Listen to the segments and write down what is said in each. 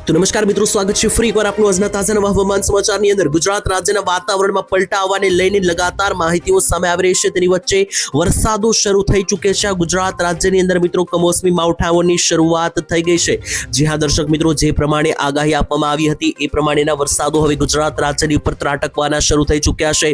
તો નમસ્કાર મિત્રો, સ્વાગત છે ફરી એકવાર આપનું આજના તાજા નવા હવામાન સમાચારની અંદર। ગુજરાત રાજ્યના વાતાવરણમાં પલટા આવવાને લઈને લગાતાર માહિતીઓ સામે આવી રહી છે। તેની વચ્ચે વરસાદો શરૂ થઈ ચૂક્યા છે। ગુજરાત રાજ્યની અંદર મિત્રો કમોસમી માવઠાઓની શરૂઆત થઈ ગઈ છે। જી હા દર્શક મિત્રો, જે પ્રમાણે આગાહી આપવામાં આવી હતી એ પ્રમાણેના વરસાદો હવે ગુજરાત રાજ્યની ઉપર ત્રાટકવાના શરૂ થઈ ચૂક્યા છે।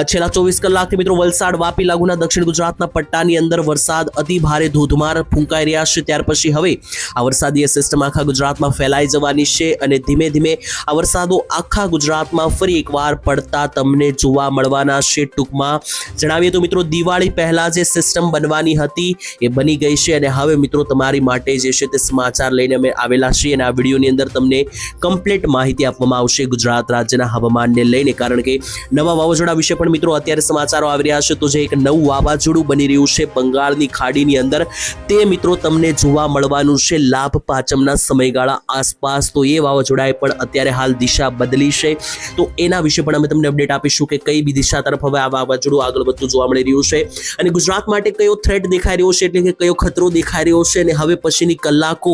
છેલ્લા 24 કલાકથી મિત્રો વલસાડ, વાપી લાગુના દક્ષિણ ગુજરાતના પટ્ટાની અંદર વરસાદ અતિ ભારે ધોધમાર ફૂંકાઈ રહ્યા છે। ત્યાર પછી હવે આ વરસાદીય સિસ્ટમ આખા ગુજરાતમાં ફેલાઈ જવાની છે અને ધીમે ધીમે આ વરસાદો આખા ગુજરાતમાં ફરી એકવાર પડતા તમને જોવા મળવાના છે। ટૂંકમાં જણાવીએ તો મિત્રો દિવાળી પહેલા જે સિસ્ટમ બનવાની હતી એ બની ગઈ છે અને હવે મિત્રો તમારી માટે જે છે તે સમાચાર લઈને અમે આવેલા છીએ અને આ વિડીયોની અંદર તમને કમ્પ્લીટ માહિતી આપવામાં આવશે ગુજરાત રાજ્યના હવામાનને લઈને। કારણ કે નવા વાવાઝોડા વિશે પણ મિત્રો અત્યારે સમાચારો આવી રહ્યા છે। તો જે એક નવું વાવાઝોડું બની રહ્યું છે બંગાળની ખાડીની અંદર, તે મિત્રો તમને જોવા મળવાનું છે લાભ પાંચમના સમયગાળા આસપાસ। તો એ વાવાઝોડાએ પણ અત્યારે હાલ દિશા બદલી છે, તો એના વિશે પણ અમે તમને અપડેટ આપીશું કે કઈ બી દિશા તરફ હવે આ વાવાઝોડું આગળ વધતું જોવા મળી રહ્યું છે અને ગુજરાત માટે કયો થ્રેટ દેખાઈ રહ્યો છે, એટલે કે કયો ખતરો દેખાઈ રહ્યો છે અને હવે પછીની કલાકો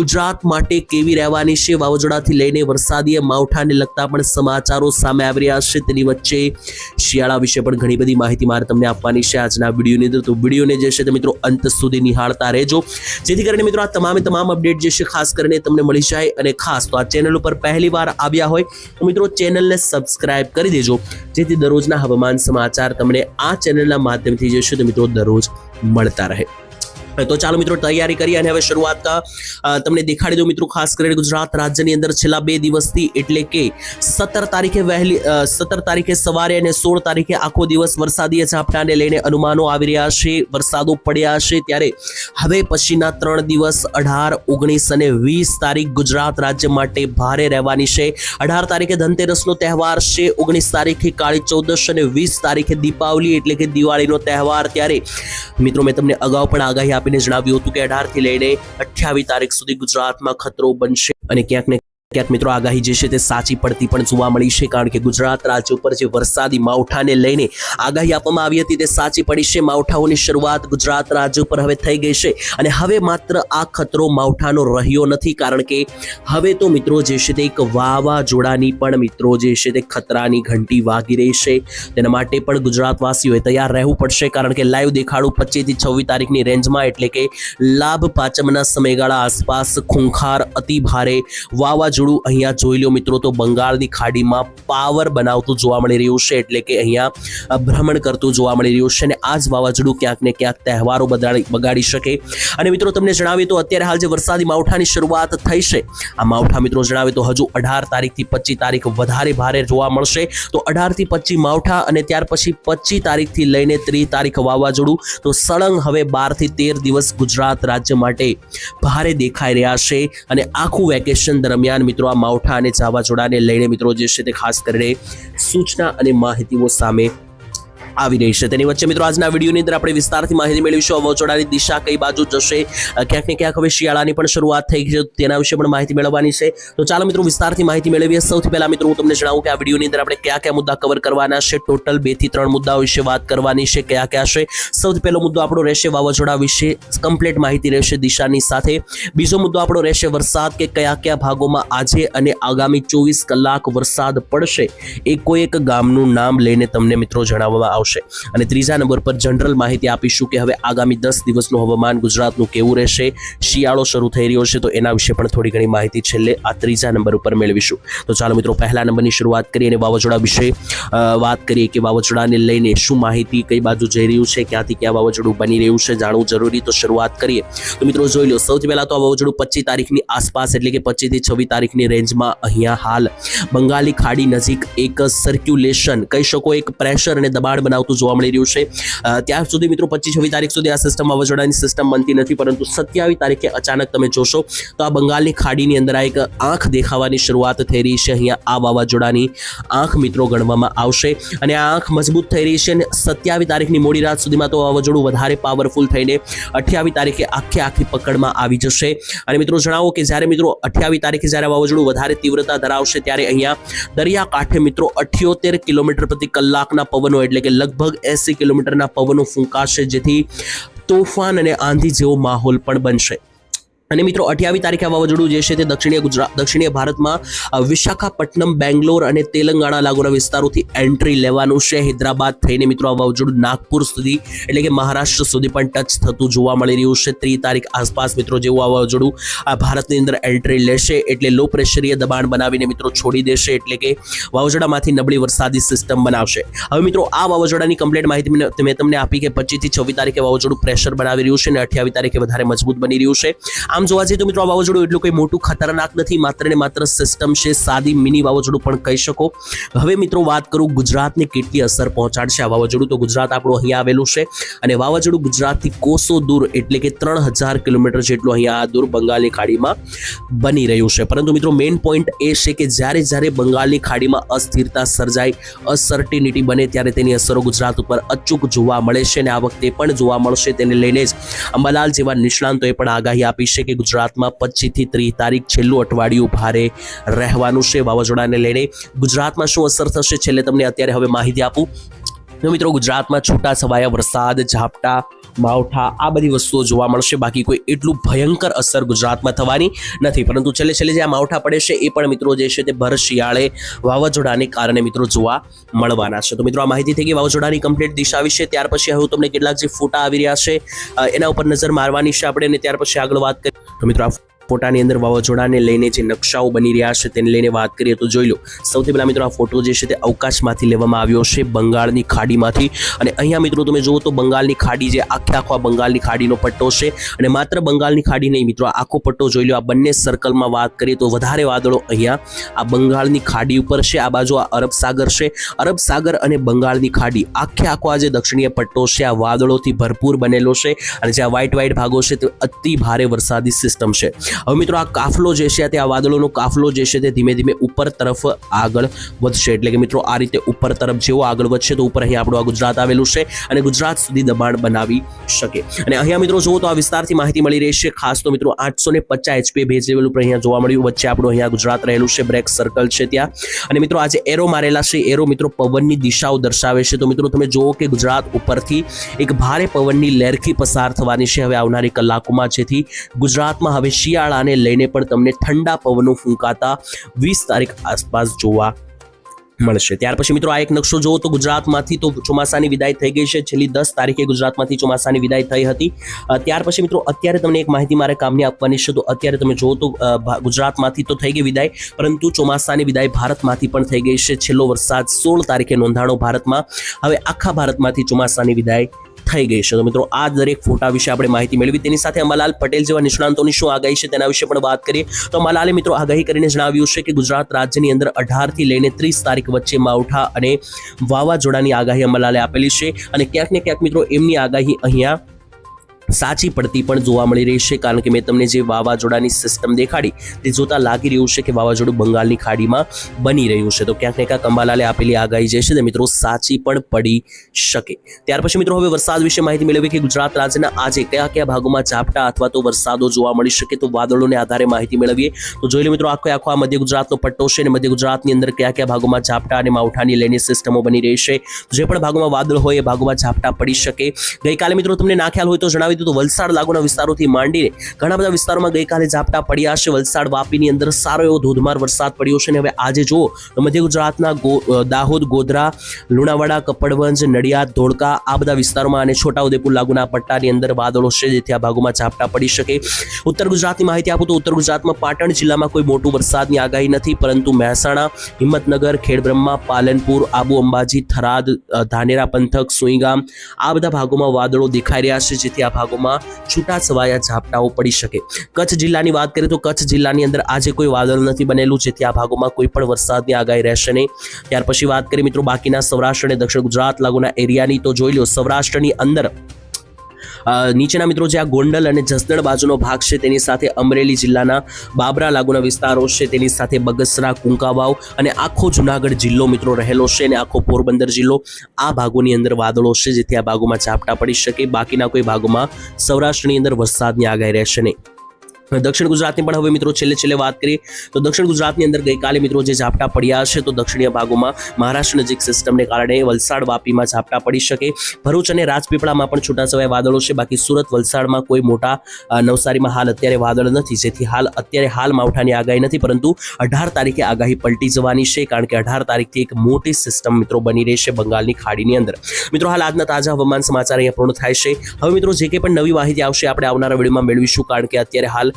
ગુજરાત માટે કેવી રહેવાની છે। વાવાઝોડાથી લઈને વરસાદીય માવઠાને લગતા પણ સમાચારો સામે આવી રહ્યા છે। તેની વચ્ચે શિયાળા વિશે પણ ઘણી બધી માહિતી મારે તમને આપવાની છે આજના વિડીયોની અંદર। તો વિડીયોને જે છે તે મિત્રો અંત સુધી નિહાળતા રહેજો, જેથી કરીને મિત્રો આ તમામ અપડેટ જે છે ખાસ કરીને તમને મળી જાય। અને ખાસ તો આ ચેનલ ઉપર પહેલી વાર આવ્યા હોય તો મિત્રો ચેનલને સબસ્ક્રાઇબ કરી દેજો, જેથી દરરોજના હવામાન સમાચાર તમને આ ચેનલના માધ્યમથી જે છે તો મિત્રો દરરોજ મળતા રહે। તો ચાલો મિત્રો તૈયારી કરીએ અને હવે શરૂઆત તમને દેખાડી દઉં મિત્રો। ખાસ કરીને ગુજરાત રાજ્યની અંદર છેલ્લા 2 દિવસથી એટલે કે 17 તારીખે સવારે અને 16 તારીખે આખો દિવસ વરસાદીય ઝાપટાને લઈને અનુમાનો આવી રહ્યા છે, વરસાદો પડ્યા છે। ત્યારે હવે પછીના 3 દિવસ 18, 19 અને 20 તારીખ ગુજરાત રાજ્ય માટે ભારે રહેવાની છે। 18 તારીખે ધનતેરસનો તહેવાર છે, 19 તારીખે કાળી ચૌદશ અને 20 તારીખે દીપાવલી એટલે કે દિવાળીનો તહેવાર। ત્યારે મિત્રો મેં તમને અગાઉ પણ આગાહી આપીને જણાવ્યું હતું કે 18 થી લઈને 28 તારીખ સુધી ગુજરાતમાં ખતરો બનશે અને ક્યાંક ને ક્યાંક મિત્રો આગાહી જે છે તે સાચી પડતી પણ જોવા મળી છે। કારણ કે ગુજરાત રાજ્ય ઉપર જે વરસાદી માવઠાને લઈને આગાહી આપવામાં આવી હતી તે સાચી પડી છે। માવઠાઓની શરૂઆત ગુજરાત રાજ્ય ઉપર હવે થઈ ગઈ છે અને હવે માત્ર આ ખતરો માવઠાનો રહ્યો નથી, કારણ કે હવે તો મિત્રો જે છે તે એક વાવાઝોડાની પણ મિત્રો જે છે તે ખતરાની ઘંટી વાગી રહી છે। તેના માટે પણ ગુજરાતવાસીઓએ તૈયાર રહેવું પડશે, કારણ કે લાઈવ દેખાડું 25 થી 26 તારીખની રેન્જમાં એટલે કે લાભ પાંચમના સમયગાળા આસપાસ ખૂંખાર અતિ ભારે વાવાઝોડું અહીંયા જોઈ લો મિત્રો, તો બંગાળની ખાડીમાં પાવર બનાવતું જોવા મળી રહ્યું છે, એટલે કે અહીંયા ભ્રમણ કરતું જોવા મળી રહ્યું છે અને આ જ વાવાઝોડું ક્યાંક ને ક્યાંક તહેવારો બગાડી શકે। અને મિત્રો તમને જણાવીએ તો અત્યારે હાલ જે વરસાદી માવઠાની શરૂઆત થઈ છે, આ માવઠા મિત્રો જણાવીએ તો હજુ 18 તારીખથી 25 તારીખ વધારે ભારે જોવા મળશે। તો 18 થી 25 માવઠા અને ત્યાર પછી 25 તારીખથી લઈને 30 તારીખ વાવાઝોડું, તો સળંગ હવે 12 થી 13 દિવસ ગુજરાત રાજ્ય માટે ભારે દેખાઈ રહ્યા છે। અને આખું વેકેશન દરમિયાન મિત્રો આ માવઠા અને વાવાઝોડાને લઈને મિત્રો જે છે તે ખાસ કરીને સૂચના અને માહિતીઓ સામે આવી રહી છે। તેની વચ્ચે મિત્રો આજના વિડીયોની અંદર આપણે વિસ્તારથી માહિતી મેળવીશું વાવાઝોડાની દિશા કઈ બાજુ જશે, ક્યાંક ને ક્યાંક હવે શિયાળાની પણ શરૂઆત થઈ છે, તેના વિશે પણ માહિતી મેળવવાની છે। તો ચાલો મિત્રો વિસ્તારથી માહિતી મેળવીએ। સૌથી પહેલા મિત્રો હું તમને જણાવું કે આ વિડીયોની અંદર આપણે કયા કયા મુદ્દા કવર કરવાના છે। ટોટલ 2 થી 3 મુદ્દાઓ વિશે વાત કરવાની છે। કયા કયા છે? સૌથી પહેલો મુદ્દો આપણો રહેશે વાવાઝોડા વિશે કમ્પ્લીટ માહિતી રહેશે દિશાની સાથે। બીજો મુદ્દો આપણો રહેશે વરસાદ, કે કયા કયા ભાગોમાં આજે અને આગામી 24 કલાક વરસાદ પડશે એ કોઈ એક ગામનું નામ લઈને તમને મિત્રો જણાવવામાં આવશે। અને ત્રીજા નંબર પર જનરલ માહિતી આપીશું કે હવે આગામી 10 દિવસનું હવામાન ગુજરાતનું કેવું રહેશે। શિયાળો શરૂ થઈ રહ્યો છે તો એના વિશે પણ થોડી ઘણી માહિતી છેલ્લે આ ત્રીજા નંબર ઉપર મેળવીશું। તો ચાલો મિત્રો પહેલા નંબરની શરૂઆત કરીએ અને વાવાઝોડા વિશે વાત કરીએ કે વાવાઝોડાને લઈને શું માહિતી કઈ બાજુ જઈ રહ્યું છે, ક્યાંથી ક્યાં વાવાઝોડું બની રહ્યું છે જાણવું જરૂરી। તો શરૂઆત કરીએ તો મિત્રો જોઈ લો, સૌથી પહેલા તો આ વાવાઝોડું 25 તારીખની આસપાસ એટલે કે 25 થી 26 તારીખની રેન્જમાં અહીંયા હાલ બંગાળની ખાડી નજીક એક સર્ક્યુલેશન કહી શકો, એક પ્રેશર અને દબાણ બનાવતું જોવા મળી રહ્યું છે। ત્યાર સુધી મિત્રો 25-26 તારીખ સુધી આ સિસ્ટમ વાવાઝોડાની સિસ્ટમ બનતી નથી, પરંતુ 27 તારીખે અચાનક તમે જોશો તો આ બંગાળની ખાડીની અંદર આ એક આંખ દેખાવાની શરૂઆત થઈ રહી છે। અહીંયા આ વાવાઝોડાની આંખ મિત્રો ગણવામાં આવશે અને આ આંખ મજબૂત થઈ રહી છે અને 27 તારીખની મોડી રાત સુધીમાં તો વાવાઝોડું વધારે પાવરફુલ થઈને 28 તારીખે આખી પકડમાં આવી જશે। અને મિત્રો જણાવો કે જ્યારે મિત્રો 28 તારીખે જ્યારે વાવાઝોડું વધારે તીવ્રતા ધરાવશે ત્યારે અહીંયા દરિયાકાંઠે મિત્રો 78 કિલોમીટર પ્રતિ કલાકના પવનો એટલે કે લગભગ 80 કિલોમીટરના પવનો ફૂંકાશે, જેથી તોફાન અને આંધી જેવો માહોલ પણ બનશે। અને મિત્રો 28 તારીખે આ વાવાઝોડું જે છે તે દક્ષિણીય ભારતમાં વિશાખાપટ્ટનમ, બેંગ્લોર અને તેલંગાણા લાગુના વિસ્તારોથી એન્ટ્રી લેવાનું છે. હૈદરાબાદ થઈને મિત્રો આ વાવાઝોડું નાગપુર સુધી એટલે કે મહારાષ્ટ્ર સુધી પણ ટચ થતું જોવા મળી રહ્યું છે. 3 તારીખ આસપાસ મિત્રો જેવું આ વાવાઝોડું ભારતની અંદર એન્ટ્રી લેશે એટલે લો પ્રેશરીય દબાણ બનાવીને મિત્રો છોડી દેશે, એટલે કે વાવાઝોડામાંથી નબળી વરસાદી સિસ્ટમ બનાવશે. હવે મિત્રો આ વાવાઝોડાની કમ્પ્લીટ માહિતી મેં તમને આપી કે 25 થી 26 તારીખે વાવાઝોડું પ્રેશર બનાવી રહ્યું છે અને 28 તારીખે વધારે મજબૂત બની રહ્યું છે. આમ જોવા જઈએ તો મિત્રો આ વાવાઝોડું એટલું કોઈ મોટું ખતરનાક નથી, માત્ર ને માત્ર સિસ્ટમ છે, સાદી મિની વાવાઝોડું પણ કહી શકો. હવે મિત્રો વાત કરું ગુજરાતને કેટલી અસર પહોંચાડશે આ વાવાઝોડું, તો ગુજરાત આપણું અહીંયા આવેલું છે અને વાવાઝોડું ગુજરાતથી કોસો દૂર એટલે કે 3000 કિલોમીટર જેટલું અહીંયા દૂર બંગાળની ખાડીમાં બની રહ્યું છે. પરંતુ મિત્રો મેઇન પોઈન્ટ એ છે કે જ્યારે બંગાળની ખાડીમાં અસ્થિરતા સર્જાય, અસર્ટિનિટી બને, ત્યારે તેની અસરો ગુજરાત ઉપર અચૂક જોવા મળે છે અને આ વખતે પણ જોવા મળશે. તેને લઈને જ અંબાલાલ જેવા નિષ્ણાંતોએ પણ આગાહી આપી છે કે ગુજરાતમાં 25 થી 30 તારીખ છેલ્લું અઠવાડિયું ભારે રહેવાનું છે. વાવાઝોડાને લઈને ગુજરાતમાં શું અસર થશે છેલ્લે તમને અત્યારે હવે માહિતી આપું તો મિત્રો ગુજરાતમાં છૂટાછવાયા વરસાદ, ઝાપટા, માવઠા આ બધી વસ્તુઓ જોવા મળશે. બાકી કોઈ એટલું ભયંકર અસર ગુજરાતમાં થવાની નથી, પરંતુ છેલ્લે જે આ માવઠા પડે છે એ પણ મિત્રો જે છે તે ભર શિયાળે વાવાઝોડાને કારણે મિત્રો જોવા મળવાના છે. તો મિત્રો આ માહિતી થઈ ગઈ વાવાઝોડાની કમ્પ્લીટ દિશા વિશે. ત્યાર પછી હવે તમને કેટલાક જે ફોટા આવી રહ્યા છે એના ઉપર નજર મારવાની છે આપણે, અને ત્યાર પછી આગળ વાત કરીએ તો મિત્રો ફોટાની અંદર વાવાઝોડાને લઈને જે નકશાઓ બની રહ્યા છે તેને લઈને વાત કરીએ તો જોઈ લો. સૌથી પહેલા મિત્રો આ ફોટો જે છે તે અવકાશમાંથી લેવામાં આવ્યો છે, બંગાળની ખાડીમાંથી. અને અહીંયા મિત્રો તમે જુઓ તો બંગાળની ખાડી જે આખો બંગાળની ખાડીનો પટ્ટો છે, અને માત્ર બંગાળની ખાડી નહીં મિત્રો આખો પટ્ટો જોઈ લો. આ બંને સર્કલમાં વાત કરીએ તો વધારે વાદળો અહીંયા આ બંગાળની ખાડી ઉપર છે. આ બાજુ આ અરબ સાગર છે, અરબ સાગર અને બંગાળની ખાડી આખો આ જે દક્ષિણીય પટ્ટો છે આ વાદળોથી ભરપૂર બનેલો છે, અને જે આ વ્હાઇટ ભાગો છે તે અતિ ભારે વરસાદી સિસ્ટમ છે. હવે મિત્રો આ કાફલો જે છે તે આ વાદળોનો કાફલો જે છે તે ધીમે ઉપર તરફ આગળ વધશે, એટલે કે મિત્રો આ રીતે ઉપર તરફ જેવો આગળ વધશે તો ઉપર અહીંયા આપણું આ ગુજરાત આવેલું છે અને ગુજરાત સુધી દબાણ બનાવી શકે. અને અહીંયા મિત્રો જુઓ તો આ વિસ્તારથી માહિતી મળી રહી છે. ખાસ તો મિત્રો 850 HP ભેજ લેવલ ઉપર અહીંયા જોવા મળ્યું. વચ્ચે આપણું અહીંયા ગુજરાત રહેલું છે, બ્રેક સર્કલ છે ત્યાં. અને મિત્રો આ જે એરો મારેલા છે એરો મિત્રો પવનની દિશાઓ દર્શાવે છે. તો મિત્રો તમે જુઓ કે ગુજરાત ઉપરથી એક ભારે પવનની લહેરખી પસાર થવાની છે હવે આવનારી કલાકોમાં, જેથી ગુજરાતમાં હવે શિયાળાને લઈને પણ તમને ઠંડા પવનો ફૂંકાતા 20 તારીખ આસપાસ જોવા મળશે. ત્યાર પછી મિત્રો આ એક નકશો જોવો તો ગુજરાતમાંથી તો ચોમાસાની વિદાય થઈ ગઈ છે. છેલ્લી 10 તારીખે ગુજરાતમાંથી ચોમાસાની વિદાય થઈ હતી. ત્યાર પછી મિત્રો અત્યારે તમને એક માહિતી મારે કામની આપવાની છે. તો અત્યારે તમે જુઓ તો ગુજરાતમાંથી તો થઈ ગઈ વિદાય, પરંતુ ચોમાસાની વિદાય ભારતમાંથી પણ થઈ ગઈ છે. છેલ્લો વરસાદ 16 તારીખે નોંધાણો ભારતમાં. હવે આખા ભારતમાંથી ચોમાસાની વિદાય થઈ ગઈ છે. તો મિત્રો આ દરેક ફોટા વિશે આપણે માહિતી મેળવી. તેની સાથે અંબાલાલ પટેલ જેવા નિષ્ણાંતોની શું આગાહી છે તેના વિશે પણ વાત કરીએ તો અંબાલાલે મિત્રો આગાહી કરીને જણાવ્યું છે કે ગુજરાત રાજ્યની અંદર 18 થી લઈને 30 તારીખ વચ્ચે માવઠા અને વાવાઝોડાની આગાહી અંબાલાલે આપેલી છે. અને ક્યાંક ને ક્યાંક મિત્રો એમની આગાહી અહીંયા સાચી પડતી પણ જોવા મળી રહી છે, કારણ કે મેં તમને જે વાવાઝોડાની સિસ્ટમ દેખાડી તે જોતા લાગી રહ્યું છે કે વાવાઝોડું બંગાળની ખાડીમાં બની રહ્યું છે. તો ક્યાંક ને ક્યાંક અંબાલાલે આપેલી આગાહી જે છે તે મિત્રો સાચી પણ પડી શકે. ત્યાર પછી મિત્રો હવે વરસાદ વિશે માહિતી મેળવી કે ગુજરાત રાજ્યના આજે કયા ભાગોમાં ઝાપટા અથવા તો વરસાદો જોવા મળી શકે. તો વાદળોને આધારે માહિતી મેળવીએ તો જોઈ લો મિત્રો આખો આ મધ્ય ગુજરાતનો પટ્ટો છે, અને મધ્ય ગુજરાતની અંદર કયા ભાગોમાં ઝાપટા અને માવઠાની લઈને સિસ્ટમો બની રહી છે. જે પણ ભાગોમાં વાદળ હોય એ ભાગોમાં ઝાપટા પડી શકે. ગઈકાલે મિત્રો તમને ના ખ્યાલ હોય તો જણાવી તો વલસાડ લાગુના વિસ્તારોથી માંડીને ઘણા બધા વિસ્તારોમાં ગઈકાલે ઝાપટા પડ્યા છે. વલસાડ વાપીની અંદર સારો એવો ધોધમાર વરસાદ પડ્યો છે. અને હવે આજે જુઓ તો મધ્ય ગુજરાતના દાહોદ, ગોધરા, લુણાવાડા, કપડવંજ, નડિયાદ, ધોળકા આ બધા વિસ્તારોમાં અને છોટાઉદેપુર લાગુના પટ્ટાની અંદર વાદળો છે, જેથી આ ભાગોમાં ઝાપટા પડી શકે. ઉત્તર ગુજરાતની માહિતી આપું તો ઉત્તર ગુજરાતમાં પાટણ જિલ્લામાં કોઈ મોટું વરસાદની આગાહી નથી, પરંતુ મહેસાણા, હિંમતનગર, ખેડબ્રહ્મા, પાલનપુર, આબુ અંબાજી, થરાદ, ધાનેરા પંથક, સુઈગામ આ બધા ભાગોમાં વાદળો દેખાઈ રહ્યા છે, જેથી આ ભાગોમાં છૂટાછવાયા ઝાપટાઓ પડી શકે. કચ્છ જિલ્લાની વાત કરીએ તો કચ્છ જિલ્લાની અંદર આજે કોઈ વાદળ નથી બનેલું, જેથી આ ભાગોમાં કોઈ પણ વરસાદની આગાહી રહેશે નહીં. ત્યાર પછી વાત કરીએ મિત્રો બાકીના સૌરાષ્ટ્ર અને દક્ષિણ ગુજરાત લાગુના એરિયાની તો જોઈ લો સૌરાષ્ટ્રની અંદર નીચેના મિત્રો જે આ ગોંડલ અને જસદણ બાજુનો ભાગ છે તેની સાથે અમરેલી જિલ્લાના બાબરા લાગુના વિસ્તારો છે, તેની સાથે બગસરા, કુંકાવાવ અને આખો જુનાગઢ જિલ્લો મિત્રો રહેલો છે, અને આખો પોરબંદર જિલ્લો આ ભાગોની અંદર વાદળો છે, જેથી આ ભાગોમાં ઝાપટા પડી શકે. બાકીના કોઈ ભાગોમાં સૌરાષ્ટ્રની અંદર વરસાદની આગાહી રહેશે નહીં. દક્ષિણ ગુજરાતની પણ હવે મિત્રો છેલ્લે વાત કરીએ તો દક્ષિણ ગુજરાતની અંદર ગઈકાલે મિત્રો જે ઝાપટા પડ્યા છે તો દક્ષિણીય ભાગોમાં મહારાષ્ટ્ર નજીક સિસ્ટમને કારણે વલસાડ વાપીમાં ઝાપટા પડી શકે, ભરૂચ અને રાજપીપળામાં પણ છૂટાછવાયા વાદળો છે, બાકી સુરત વલસાડમાં કોઈ મોટા, નવસારીમાં હાલ અત્યારે વાદળ નથી, જેથી અત્યારે હાલ માવઠાની આગાહી નથી, પરંતુ 18 તારીખે આગાહી પલટી જવાની છે, કારણ કે 18 તારીખથી એક મોટી સિસ્ટમ મિત્રો બની રહેશે બંગાળની ખાડીની અંદર. મિત્રો હાલ આજના તાજા હવામાન સમાચાર અહીંયા પૂર્ણ થાય છે. હવે મિત્રો જે કંઈ પણ નવી માહિતી આવશે આપણે આવનારા વિડીયોમાં મેળવીશું, કારણ કે અત્યારે હાલ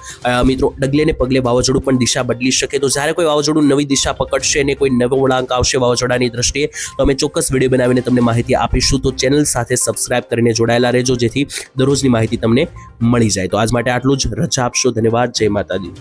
મિત્રો ડગલે ને પગલે વાવાઝોડું પણ દિશા બદલી શકે. તો જ્યારે કોઈ વાવાઝોડું નવી દિશા પકડશે અને કોઈ નવો વળાંક આવશે વાવાઝોડાની દ્રષ્ટિએ તો અમે ચોક્કસ વિડીયો બનાવીને તમને માહિતી આપીશું. તો ચેનલ સાથે સબસ્ક્રાઇબ કરીને જોડાયેલા રહેજો, જેથી દરરોજની માહિતી તમને મળી જાય. તો આજ માટે આટલું જ. રજા આપશો. ધન્યવાદ. જય માતાજી.